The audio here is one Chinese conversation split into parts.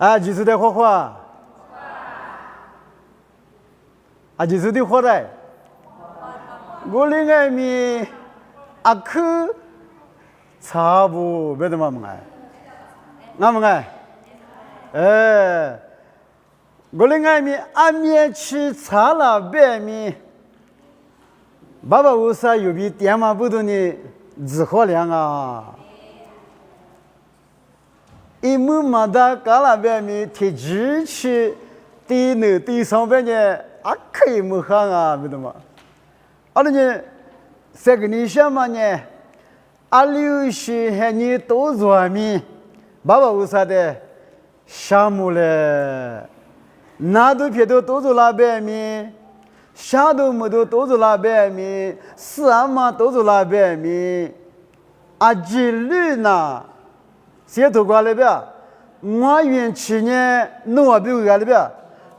啊，就是的花花，啊，就是的花来。我另外面阿克差不别的嘛么哎，那么哎，我另外面阿面去查了白面，爸爸为啥有比电马不多呢？自好量啊！一木马达嘎拉白面贴机去，第二第三百年啊可以没行啊，别的嘛。阿拉呢，三个年下嘛呢，阿六是还你多做面，爸爸为啥的？项目嘞，那都撇都多做拉白面，下都没多做拉白面，四阿妈多做拉白面，阿几率呢？谁头瓜了呗？我愿去年弄啊比我了呗？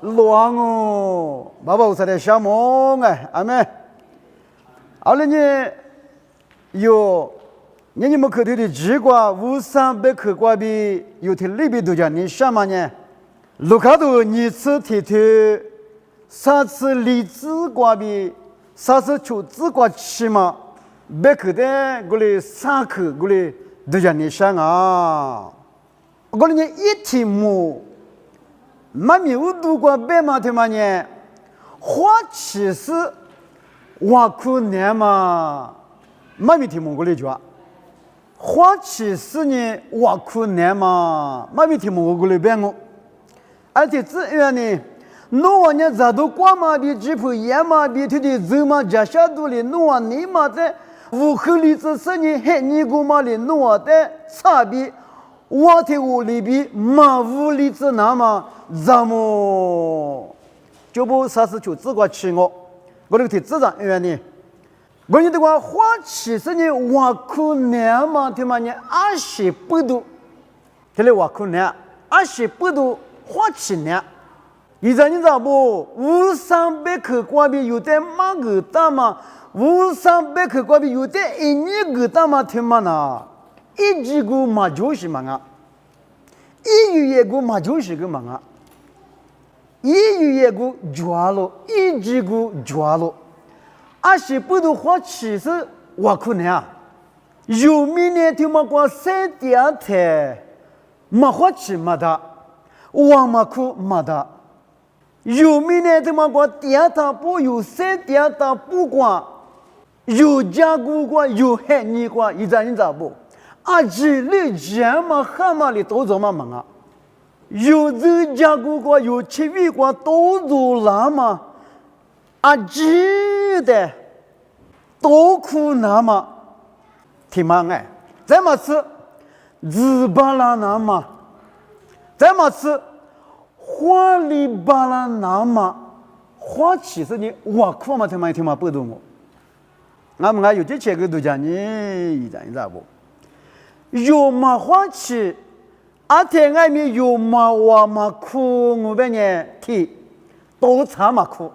乱哦，爸爸为啥的项目哎，阿妹。阿拉呢，有，你们口头的鸡瓜5300克瓜比有的里边都讲你什么呢？卢卡多你吃铁头，啥次荔枝瓜比，啥次秋枝瓜吃嘛，100克的过来3克过来都讲你什啊？过来呢一天木，妈咪我读过白马的嘛呢，花其实。挖苦难嘛，妈咪听蒙古来讲，花起事呢挖苦难嘛，妈咪听蒙古来办我，而且这样呢，弄完呢咋都挂马比吉普野马比他的走马加下肚里弄完你妈的五口里子是呢黑尼古马里弄完的差别，我的屋里比马屋里子那么怎么就不啥事就自个吃我。我这个提市长院呢，我你的话花其实呢挖苦难嘛，对嘛呢？28度，这里挖苦难，28度花起难。现在你知道不？5300克瓜比有的马个大嘛，5300克瓜比有的一年个大嘛，听嘛呢？一几个马就是嘛啊，一月个马就是个嘛啊。一月个抓了，一几个抓了，28度花其实我可能啊，有明年他们光3点台，没花起没的，我没哭没的，有明年他们光点他不有3点他不光，有加固光有海泥光，一张你咋不？这里钱嘛汉嘛里都怎么忙啊？有这加固过，有气味过，都做了嘛？记得多苦那么，听嘛哎，再么吃日巴拉那么，再么吃花里巴拉那么，花其实你我苦嘛，听嘛不懂我。俺们有这些个都讲你一咋不？有嘛花起？天外面有马哇马苦，我们呢提都差马苦，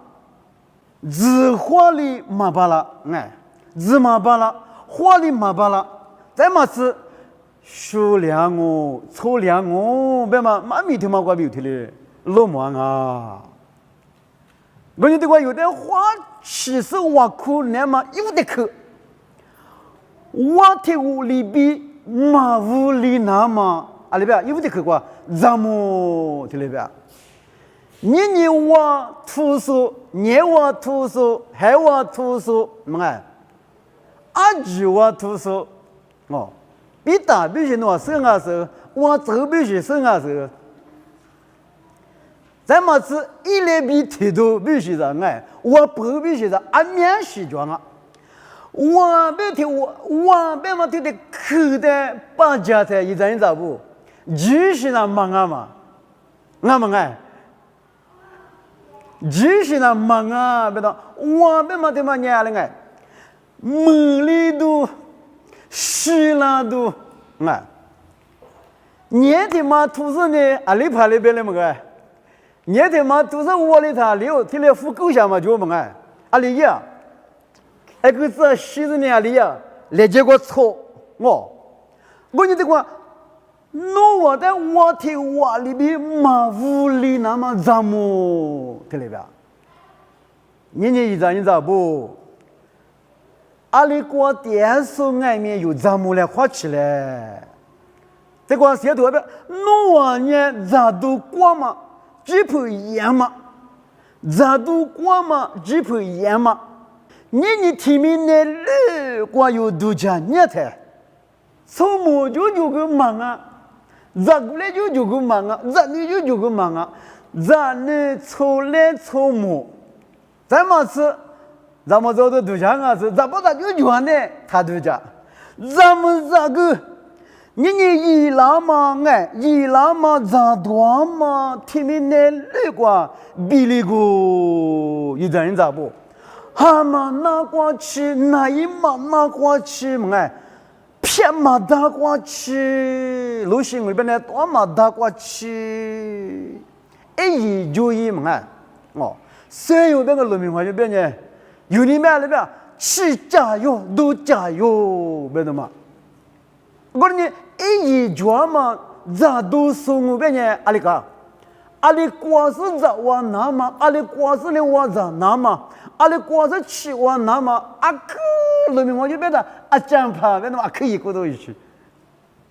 日花里马巴拉哎，日马巴拉花里马巴拉，再么子数量哦，粗量哦，别嘛妈咪听嘛瓜比有提嘞，老忙啊！我你的话有的花其实挖苦那么有的口，挖的屋里比马屋里那么。阿里边有的去过，怎么听里边？年挖土树，年挖土树，还挖土树，么哎？就挖土树，哦，比大必须弄生啊手，挖走必须生啊手。咱么子一来比铁头必须是哎，挖不必须是面西装啊。我别听我别嘛听的口袋把家菜一张一张不？就是那忙啊嘛，俺们哎，就是那忙啊，别当我别嘛对嘛伢了哎，梦里都，虚了都，哎，你他妈土生的阿里爬里边了么个？你他妈土生窝里头留，天天扶狗下嘛就么哎，阿里呀，那个这西子呢阿里呀，来结果错我你这个。侬我在我的话里边马屋里那么咱们对了吧？年一张你咋不？阿里过电视外面有咱们来花起来，这个写图片，侬我呢咋都过嘛？几盘盐嘛？咋都过嘛？几盘盐嘛？你提名的路过有多家你才，从么就个忙啊？咋过来就个忙啊？咋你就个忙啊？咋你抽来抽么？咱们是，咱们做的多家啊是，咱不咋就讲呢？他多家，咱们这个，你伊拉嘛哎，伊拉嘛咋多嘛？提名的路过比例个，有的人咋不？哈嘛拿过去，那一嘛拿过去嘛哎。偏马打过去，路线里边呢多马打过去，一就一嘛哦，所有那个农民话就变呢，有里面那边去加油都加油，别的嘛，我说你一脚嘛，咋都送我边呢？阿里个，阿里光是咋我拿嘛，阿里光是呢我咋拿嘛，阿里光是去我拿嘛，阿哥。农民我就变得讲怕，变得可以过到一起。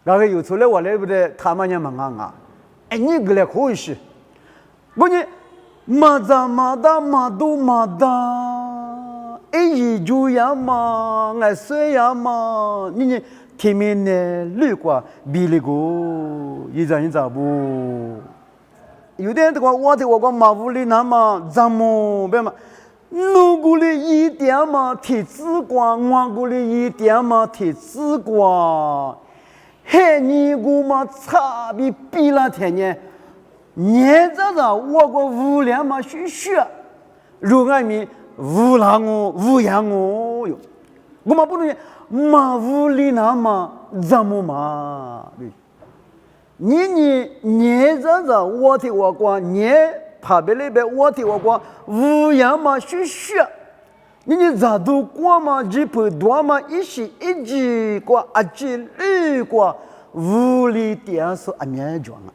然后有出来我来不得，他们也忙啊，哎，你过来可以去。我呢，马扎马达马都马达，哎，一就呀嘛，哎，水呀嘛，你天面呢，绿瓜比那个，一咋不？有的人这个我讲马屋里那么咱们别嘛。侬过来一点嘛，提紫瓜；我过来一点嘛，提紫瓜。海你个嘛，差别比了天呢。年这我个无量嘛学学，如俺们无浪我无养我哟。我嘛不能嘛无里那嘛怎么嘛？年这我的我光年。旁边那边我听我讲，无样嘛学学，你咋都过嘛？一盘多嘛？一时一句过，一句二过，无理点说阿面讲啊。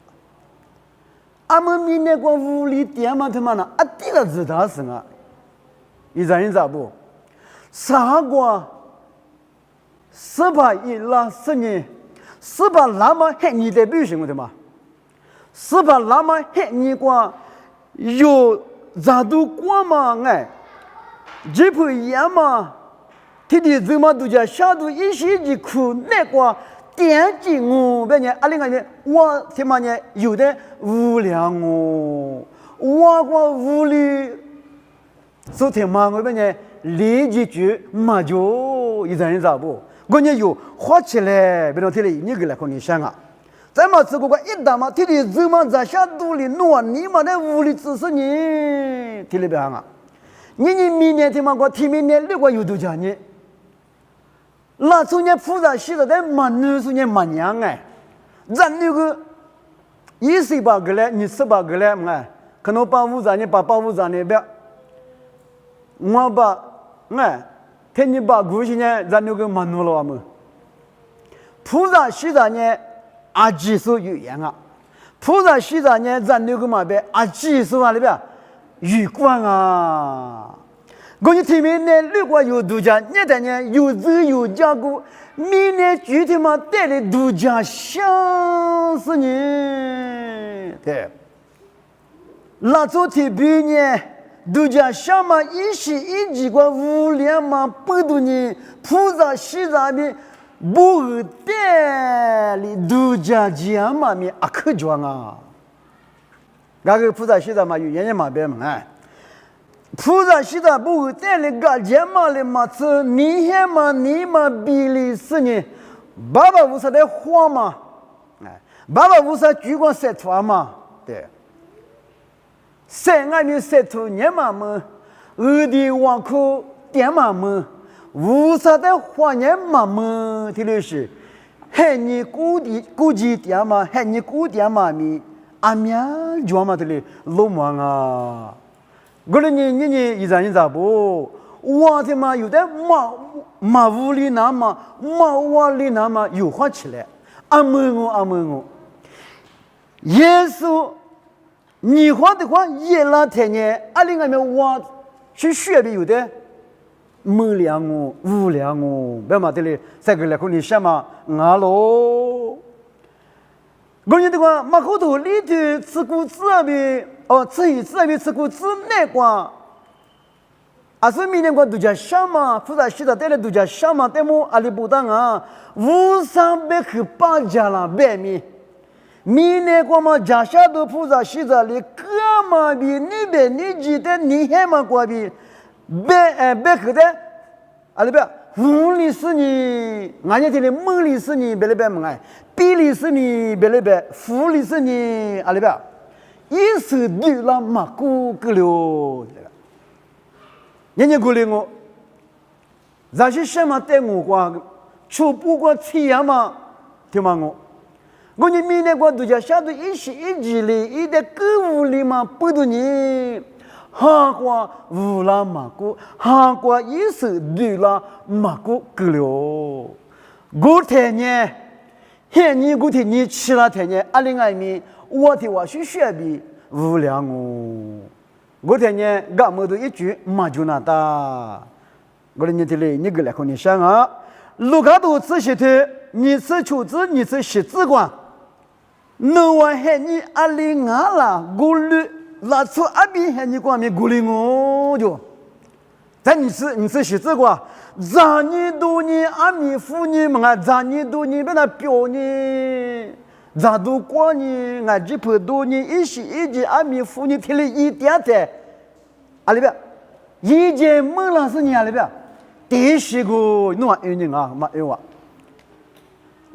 阿们明年过无理点嘛？他妈呢？阿弟了知道是啊，一人咋不？啥过18一拉10年，18那么黑你的不行的嘛？18那么黑你过。有咋都过嘛？哎，这盘盐嘛，天天走嘛都叫下头一些的苦，那个点击我，别人阿里个呢，我他妈呢有的无聊哦，我个屋里昨天嘛我别人连几句嘛就一人咋不？我呢有花起来，别人听了你个来和你想啊。咱们这个一打嘛，天天走嘛，在下肚里弄，你嘛在屋里只是你，听里边啊，你明年听嘛，我听明年那个有多讲你，那从年菩萨写的在满女从年满娘哎，咱那个18个嘞，你18个嘞哎，可能85年85年边，我把哎，听你把故事呢，咱那个满女了嘛，菩萨写的呢。阿基说语言啊，菩萨西藏呢，咱那个嘛呗，阿基说话里边语观啊。我你听明呢，如果有度假，你的呢有走有讲过，明年具体嘛带来度假想死你，对。那昨天比呢，度假想嘛，一时一几个无聊嘛，不多呢，菩萨西藏的。不带里度假节嘛咪阿克装啊，那个菩萨西藏嘛有原因嘛别嘛哎，菩萨西藏不带里个节嘛里嘛是你还嘛你嘛比例是呢，爸爸无啥的花嘛，哎，爸爸无啥举光晒图嘛，对，晒俺们晒图年嘛么，二的网口点嘛么。无啥的花年嘛么的历史，还你估计点嘛，还你估点嘛咪阿面讲嘛的嘞老忙啊！我说你一张咋不？我的嘛有的马屋里那嘛马屋里那嘛有花起来，阿门我。耶稣，你话的话也拉天年，阿里外面我去学的有的，没良哦，无良哦，别嘛的嘞，这个来看你什么啊喽？我觉得话马后头里头自古自的自以自为自古自内话，阿是明年话度假什么，或者是在带来度假什么，但么阿里不当啊，无上别去把家了别米。明年过嘛，家下都铺在西在里，干嘛比你别你记得你还嘛过比，别去的，阿里边无理是你，俺家这里梦里是你，别里边么哎，比里是你，别里边福里是你，阿里边，一时对了嘛顾个了，人家过来我，那些什么带我过，出不过气呀嘛，听嘛我。我你明年过度假，下头一时一季里，一点购物里嘛不多你，哈过无啦嘛过，哈过一时对啦嘛过够了。我天呢，现你我天你吃了天呢，阿里外面我的话是学比无良哦。我天呢，干么都一句嘛就那大。我的你这里你个来看你想啊，卢卡多这些的，你是厨子，你是写字官。侬话喊你阿里阿啦，古律拉出阿边喊你光面古律我就，但你是写字个，咋你多年阿米夫你们啊，咋你多年被那表呢？咋都过呢？俺这婆多年一时一季阿米夫你听了一点点，阿里边一件没了是你阿里边，第十个侬话有人啊，没有啊？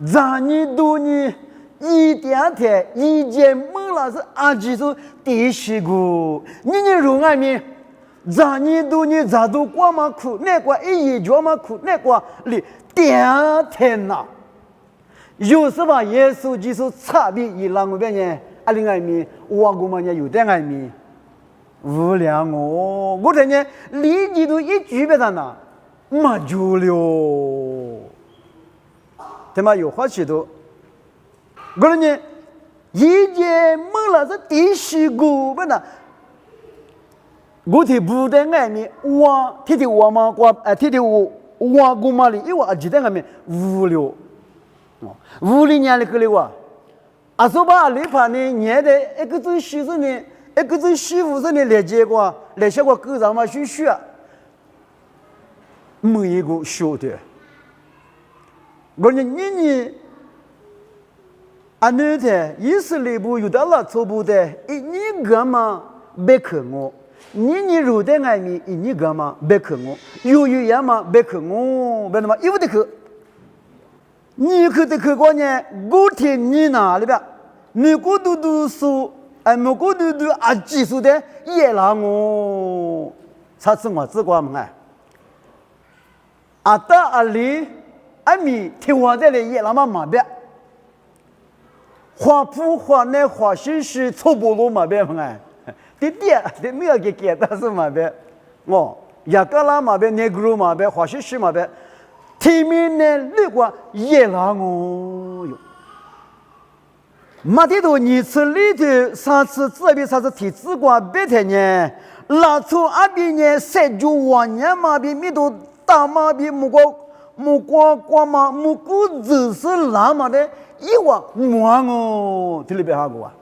咋你多年？一点点，一件没了是阿基说第十个，你容外面，咋你多你咋都过嘛苦，那个一脚嘛苦，那个里点天呐，有时吧耶稣基督差别一两个别人，阿里外面我古嘛也有点外面，无良哦，我这呢立即都一句别上呐，没救了，他妈有话许多。我说呢，一件没了是第十个不呢？我提不在外面，我提我嘛，提我姑妈里，因为我记得外面无聊，无聊年里去了哇，啊说吧，你怕呢，年的一个字媳妇呢，一个字媳妇是呢来接过，来接过狗上嘛去学，没一个学的。我说你。那天以色列部有的拉错不的，你干嘛别看我？你入在外面，你干嘛别看我？有呀嘛别看我，别那么有的去。你去的去过呢？我听你哪里边？你过读读书，没过读读啊，技术的也让我，啥子我只管嘛？到阿里阿米听我这里也那么嘛别。花铺花内花西西错不落嘛别哎，的没有给但是嘛别，雅各拉嘛别内格嘛别花西西嘛别，天面呢绿光也让我哟。马蒂多你吃里头上次这边啥子提子瓜别天呢，拉出阿边呢三九万年嘛别米多大嘛别木瓜嘛木谷子是拉嘛的。一话忙哦，这里边哈个啊，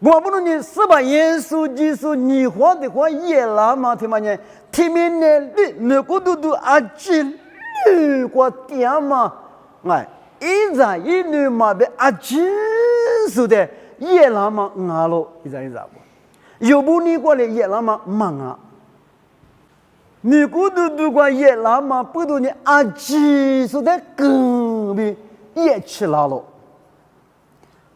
我不能你是把耶稣基督你话的话也拉嘛，听嘛呢？听明呢，你个都阿基你个点嘛，哎，一在一女嘛被阿基说的也拉嘛阿喽，一在不？有不你过来也拉嘛忙啊？你个都个也拉嘛，不都你阿基说的更比。也吃了了，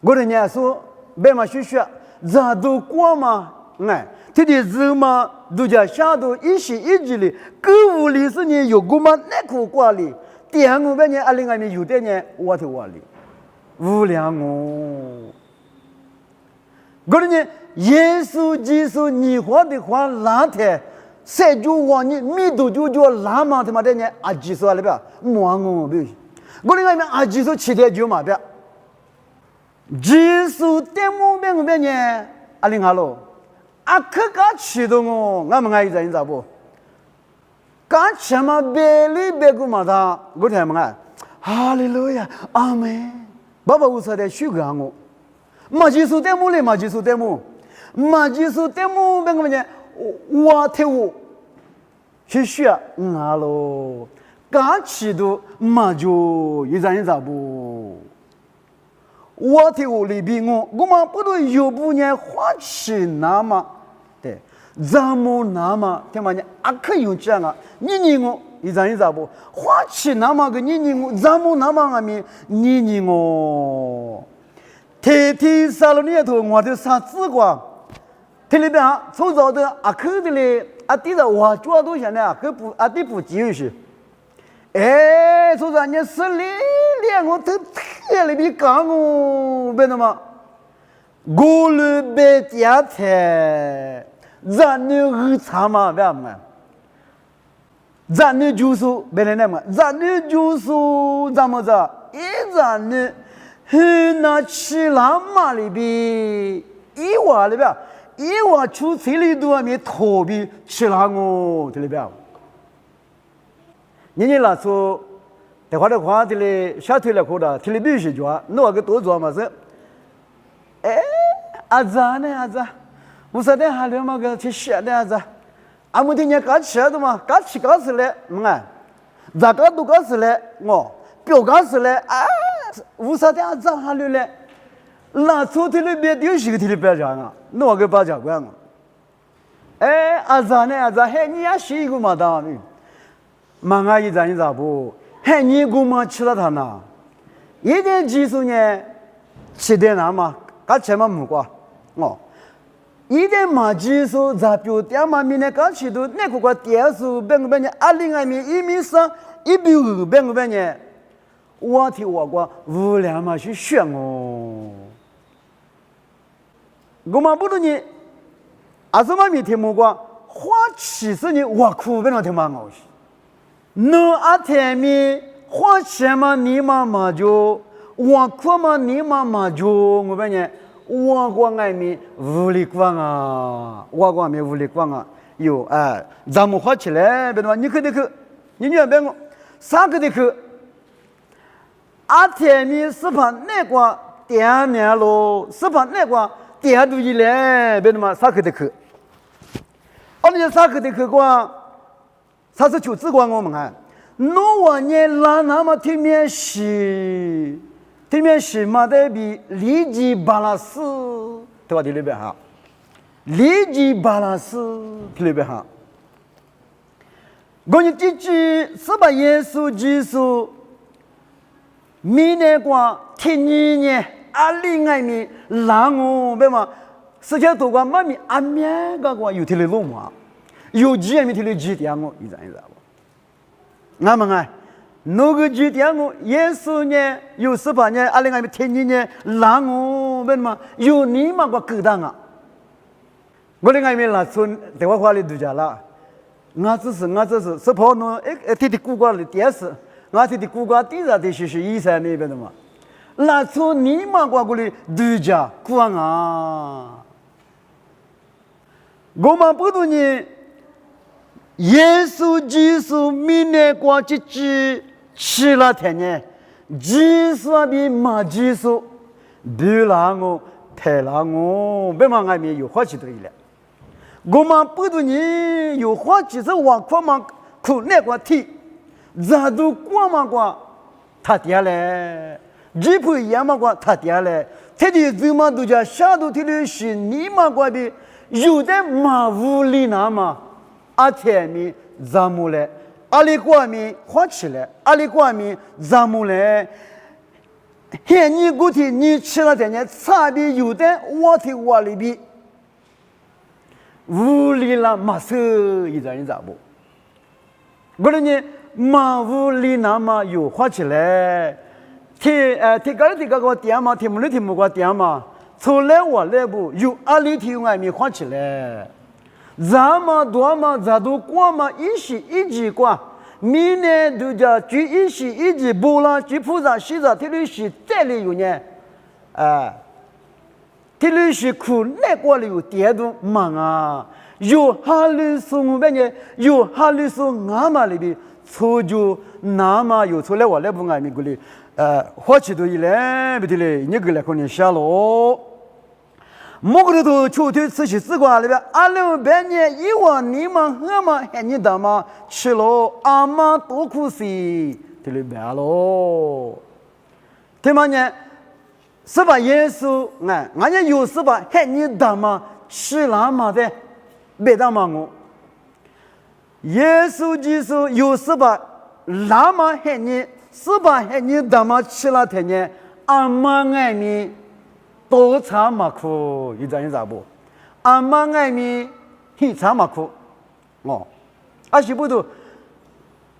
我的人说，别嘛学学，咋都过嘛？哎，这的人嘛，都叫下头一时一季里，购物里是你有个嘛那口瓜里，第二个别人阿里外面有的人我的话里，无良哦。我的人耶稣基督你话的话哪天，谁就往你米都就叫拉嘛他妈的人啊，基督阿里边忙哦，别。我另外面阿基说七天就嘛别，基础点目边个边呢？阿林哈喽，阿克嘎启动哦，俺们爱人咋不？嘎什么别里别个嘛他，我听们啊，哈利路亚，阿门。爸爸无啥的修改我，马基础点目嘞，马基础点目边个边呢？我听我，去学哈喽，嘎启动马就一人咋不？我听我里边我们不都有不呢？花起那么对，咱们那么听嘛呢？阿克有这样啊？你我一人咋不？花起那么个你我，咱们那么阿咪你我，天天杀了年头，我的啥子光？这里边啊，从早的阿克的嘞，阿弟的我主要都现在啊，可不阿弟不继续。哎，说啥呢？是里我都特里边讲哦，别那么，我了别家菜，咱那日常嘛，别么，咱那就是别那么，咱那就是怎么着？一咱那，那吃拉嘛里边，一碗里边，一碗出菜里头啊，没特别吃拉我这里边。你老说，的话这里下推了可的，这里必须做，那个多做嘛是？哎，阿咋呢阿咋？我说的还了嘛个去写的阿咋？阿木天天搞吃的嘛，搞死嘞，咋搞都搞死嘞，表搞死嘞，啊，我说的阿咋还了嘞？那做这里边丢些个这里边讲啊，那个把讲过啊。哎，阿咋呢阿咋？嘿，你也是一个嘛的呢？马阿姨咱咋不？嘿，你姑妈吃了它呢？一点技术呢，吃点那嘛，搞吃嘛木瓜，一点嘛技术咋表点嘛米呢？搞吃都那个点数，别个呢201.3，1比5，别个呢，我听我过无聊嘛去选哦。我嘛不懂你，阿什么米听木瓜，花70呢，我苦别个听嘛我。那阿天咪花钱嘛，你嘛就我苦嘛，你嘛就我问你，我光爱咪无力光啊，我光咪无力光啊，有哎，咱们花起来，别的嘛，你可得去，你别我啥个得去？阿天咪是怕那个点面咯，是怕那个点都一来，别的嘛啥个得去？而且啥个得去光？他是就只管我们啊，那我呢拉那么对面是嘛的比立即巴拉斯，对吧？这里边哈，立即巴拉斯这里边哈，我们这句是把耶稣基督明年过天年阿里爱米拉我别嘛，世界多过妈咪阿面个过有天的路嘛。有几米的几点我一不？俺们啊，那个几点我耶稣呢？有18年，阿里俺们天年呢，让我问嘛，有你嘛个勾当啊？我的俺们那村电话话里都讲了，我只是是跑那天古瓜的电视，我天古瓜地上的是13那边的嘛，那村你嘛个里都讲过啊？我们不懂呢。耶稣基督明年过节吃了天呢，基督比马基督比拉我太拉我，别嘛俺们有话题多一点。我们不懂你有话题是往快嘛苦那个题，咋都过嘛过他爹嘞，几不一样嘛过他爹嘞，他的怎么都叫下头的的是你嘛过的，有的马无理那嘛。阿天米咱们嘞，阿里瓜米花起来，阿里瓜米咱们嘞，嘿，你估计你吃了这呢，差别有的我的我里边，无理了马手一张咋不？我说呢，马无理那么有花起来，提个点嘛，提木个点嘛，从来我来不有阿里提外面花起来。咱们多嘛，咱都过嘛，一时一季过，明年都叫举一时一季不了，举菩萨西藏这里是这里有呢，提里是苦那过了有点多忙啊，有哈里松边呢，有哈里松俺们里边错就那么有错来我来不俺们过来，花起多一来不得嘞，你过来可能下喽。某个头秋天吃起吃瓜里边，阿六半年一碗你们喝嘛，喊你大妈吃了，阿妈多苦死，这里白喽。对吗呢？是吧？耶稣，俺家有是吧？喊你大妈吃那么的，别大妈我。耶稣基督有是吧？那么喊你是吧？喊你大妈吃了天呢？阿妈爱你。多差嘛苦，你知不？阿妈爱你，很差嘛苦，而且不都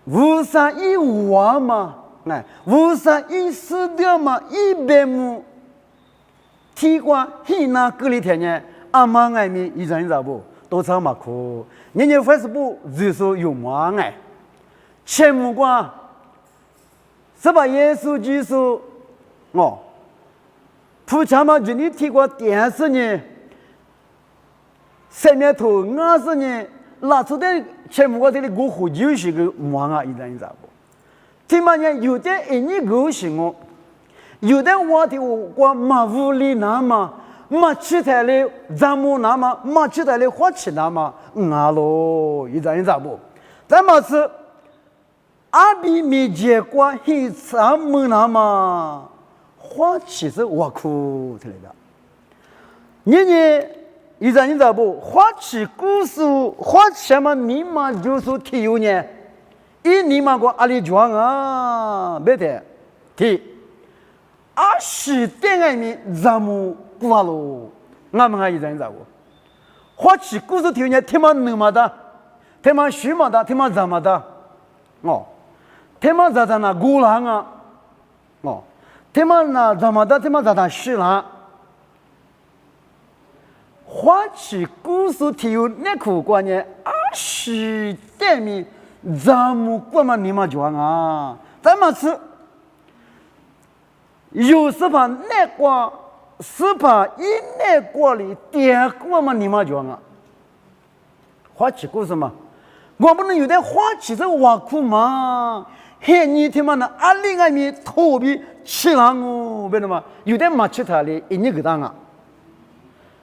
无三一万嘛，无三一四掉嘛，100亩，提瓜很难隔离天呢。阿妈爱你，你知不？多差嘛苦，人家还是不接受有嘛爱，切木瓜，是吧？耶稣基督，普查嘛，就你提过电视呢，上面头50呢，拿出的全部我这里过户就是个忙啊，一知不？听嘛呢，有的你高兴哦，有的我的我马屋里那么，马其他的咱们那么，马其他的花钱那么，咯，一知不？咱们是阿比米结果很咱们那么。花其实我苦之类的，你知不？花起故事，花什么你嘛就是体有呢？你嘛个阿里庄啊，别的，提，20点外面咱们过喽，俺们还知不？花起故事体有呢，他妈能么的，他妈虚么的，他妈怎么的？他妈咋那古lang啊？他们那怎么的？他们咋他虚了？花起故事体有那苦瓜呢？20点米，咱们过嘛你嘛讲啊？咱们是有时把那瓜，是把一那瓜里点过嘛你嘛讲啊？花起故事嘛，我不能有点花起这挖苦嘛？嘿，你他妈的阿里阿米头皮。吃了我，为什么？有点没吃它的，你个当啊！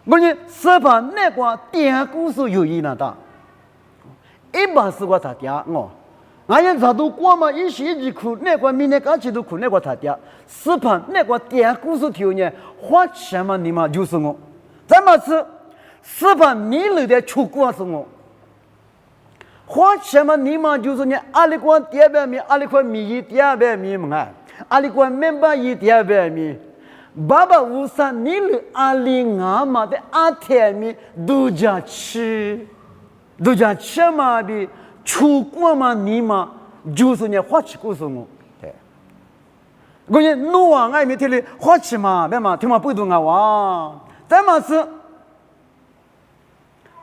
我呢，是把那个点故事有意那的，一般是我他家俺也咋都过嘛，一时一苦，那个明天刚起都苦，那个他家，是把那个点故事条呢，花钱嘛，你嘛就是我，咱们是把你来的出国是我。花钱嘛，你嘛就是你阿里块200米，阿里块米200米嘛阿里块面包100米，爸爸无三你了阿里俺嘛的阿天米都家吃嘛的出国嘛你嘛就是你花起故事我，我你弄完俺没听哩花起嘛，别嘛听嘛不懂啊哇，咱们是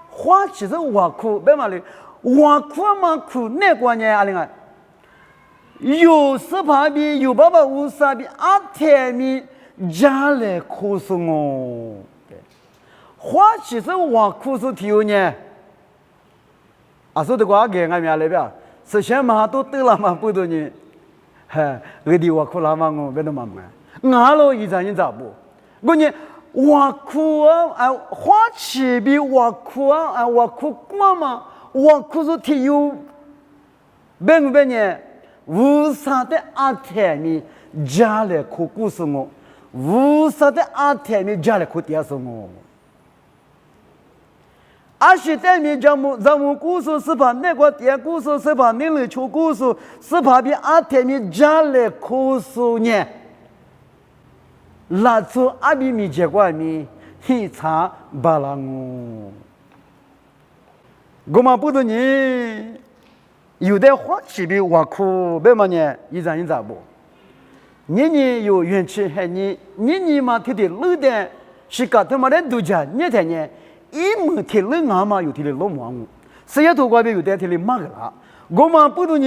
花起是挖苦，别嘛哩挖苦嘛苦那关键阿里啊。有18米，有850米，阿天米加来苦是我，花其实我苦是条呢，说的话给俺们来边，首先嘛都得了嘛不多呢，我的我苦了嘛我别那么慢，俺老一张你咋不？我呢我苦啊，花起比我苦啊，我苦过嘛，我苦是条，别不别呢？无啥的阿天米加来苦故事我，无啥的阿天米加来苦点是我。20点米咱们故事是把那个点故事是把那类出故事是把比阿天米加来苦事呢。拉出阿比米结果米一查巴拉我，我们不懂你。有的花起比挖苦，别么呢？一咋不？你有运气还你嘛天天路的，是搞他妈的度假，你天呢？一门天路俺嘛有天的老忙，谁也头瓜边有的天的忙个啦。我们不懂你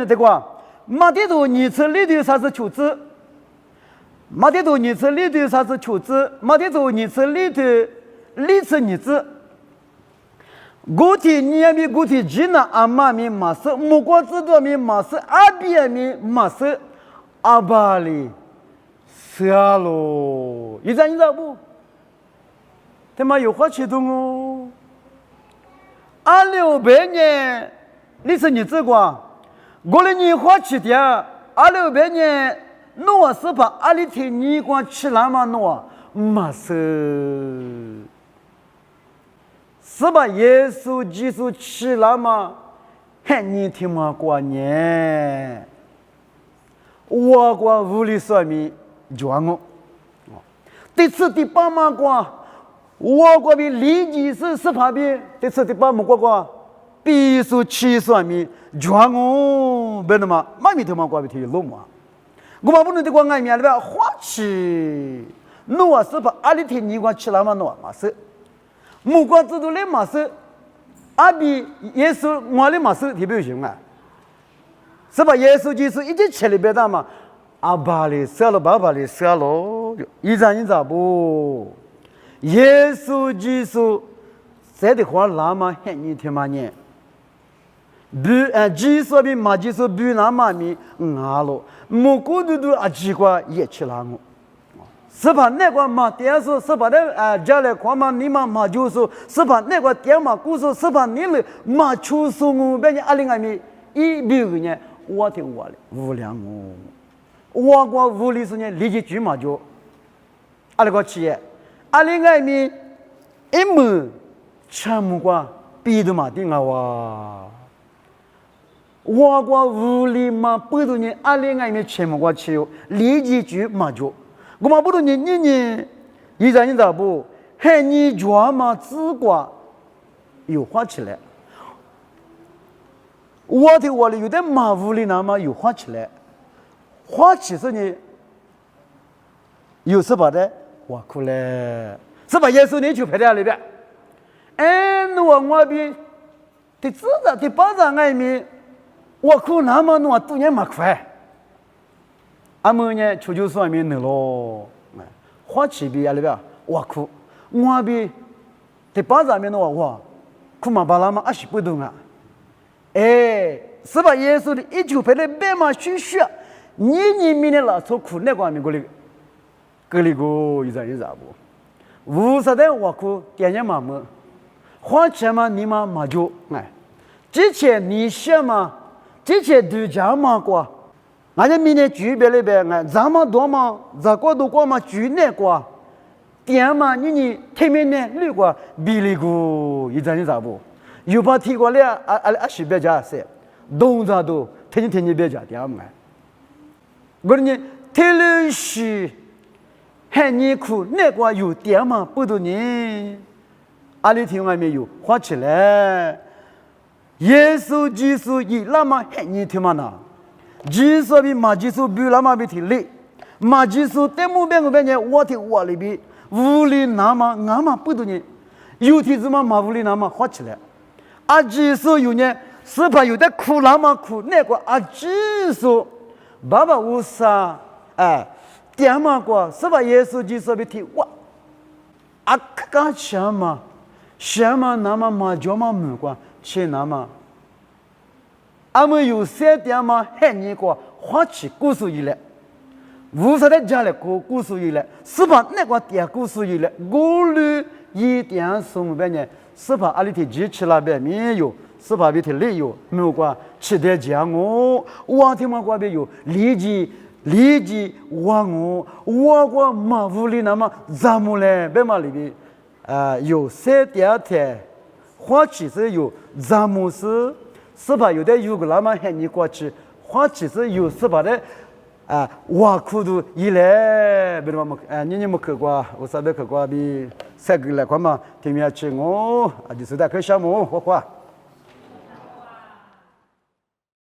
这个，没得头你吃里头啥子求子，马天多日子里头啥子求子，马天多日子里头历次日子。古体你也比古体吉那阿妈咪马斯，木瓜子多咪马斯，阿比也咪马斯，阿巴里下喽，你知道不？他妈有话启动哦。2600年历史日子过，过了年话启的，2600年诺是把阿里天年光起来嘛诺马斯。是把耶稣基督起来嘛？喊你听嘛过年，我过屋里说明讲我，第次第八嘛过，我过比立即是旁边，第次第八嘛过，必须起说明讲我，别的嘛，妈咪头嘛过比提路嘛，我嘛不能得过外面那边花起，诺是把阿里天你过起来嘛诺嘛是。目光制度的马是，阿比耶稣我的马是特别行啊，是吧？耶稣就是一直吃里边的嘛，阿爸里杀了，爸爸里杀了，一咋不？耶稣就是谁的话那么很你听嘛呢？基础比马基础比那么咪阿了，目光制度阿几个也吃了我。是把那个嘛电视，是把那家里看嘛你嘛就是，是把那个电嘛故事，是把你了嘛出书我别人阿里阿米一六个年我听我的无良我过屋里是呢立即举嘛就，阿里个企业阿里阿米一门全部过逼的嘛定啊哇，我过屋里嘛不多呢阿里阿米全部过去哟立即举嘛就。我们不如你，一咋不？还你专嘛自挂又花起来。我的窝里有点马屋里那么又花起来，花起是呢，有什么的挖苦嘞？是把耶稣你去拍在里边。我比的自然的巴掌外面，挖苦那么多多年马快。阿么呢，求求算命的咯，花起比阿里边哇苦，我比在巴上面的话哇，苦嘛巴拉嘛阿西不动啊，是把耶稣的一九拍的白马虚虚，你明的老错苦那个面过来，过来个一咋不，无啥的哇苦点点嘛么，花钱嘛你嘛就之前你想嘛，之前都讲嘛过。俺家明年举别里边，咱们多嘛，咱过多过嘛，举那过，点嘛，你天面呢，绿过，比例过，一咋不？有把提过来，是别家噻，动作都，天别家点嘛。我呢，天了是，喊你苦，那个有点嘛，不多呢，阿里天外面有花起来，耶稣基督一那么喊你听嘛呢？基础比马基础比那么比提累，马基础在目标边呢，我听我里边屋里那么俺们不多呢，有天子嘛马屋里那么花起来，啊基础有呢，是怕有的苦那么苦，那个啊基础，爸爸无啥点嘛过，是把耶稣基础比提哇，啊干什么？什么那么马叫嘛没过，去那么。俺们有三点嘛，喊你个花起故事一来，无啥的家里故事一来，是把那个点故事一来，我们一点送别人，是把阿里天机器那边没有，是把别的理由没有过，期待讲我听嘛过边有立即我过马屋里那么咱们嘞，别嘛里边有三点天，花起是有咱们是吧？有的有个那么喊你过去，花其实有是吧的挖苦都一来，别的嘛你没去过，我啥都去过比三个来过嘛，听面去我就是在看项目花花。